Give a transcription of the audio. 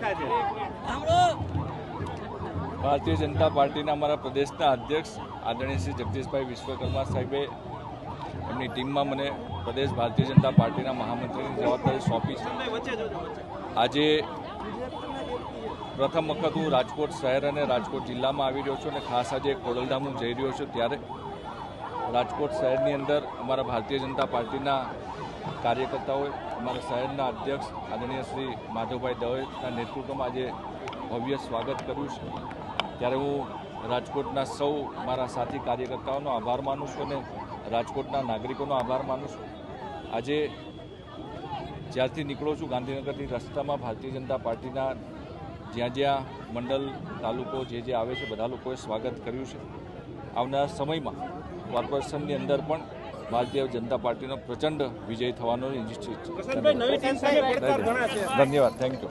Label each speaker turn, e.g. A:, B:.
A: રાખ્યા છે?
B: ભારતીય જનતા પાર્ટીના અમારા પ્રદેશના અધ્યક્ષ આદરણીય શ્રી જગદીશભાઈ વિશ્વકર્મા સાહેબે એમની ટીમમાં મને પ્રદેશ ભારતીય જનતા પાર્ટીના મહામંત્રીની જવાબદારી સોંપી છે. આજે પ્રથમ વખત હું રાજકોટ શહેર અને રાજકોટ જિલ્લામાં આવી રહ્યો છું અને ખાસ આજે ખોડલધામ હું જઈ રહ્યો છું. ત્યારે રાજકોટ શહેરની અંદર અમારા ભારતીય જનતા પાર્ટીના કાર્યકર્તાઓએ અમારા શહેરના અધ્યક્ષ આદરણીય શ્રી માધવભાઈ દવેના નેતૃત્વમાં આજે ભવ્ય સ્વાગત કર્યું છે. ત્યારે હું રાજકોટના સૌ મારા સાથી કાર્યકર્તાઓનો આભાર માનું છું અને રાજકોટના નાગરિકોનો આભાર માનું છું. આજે જ્યારથી નીકળો છું ગાંધીનગરથી રસ્તામાં ભારતીય જનતા પાર્ટીના જ્યાં જ્યાં મંડળ તાલુકો જે આવે છે બધા લોકોએ સ્વાગત કર્યું છે. આવનારા સમયમાં કોર્પોરેશનની અંદર પણ ભારતીય જનતા પાર્ટીનો પ્રચંડ વિજય થવાનો નિશ્ચિત છે.
A: ધન્યવાદ, થેન્ક યુ.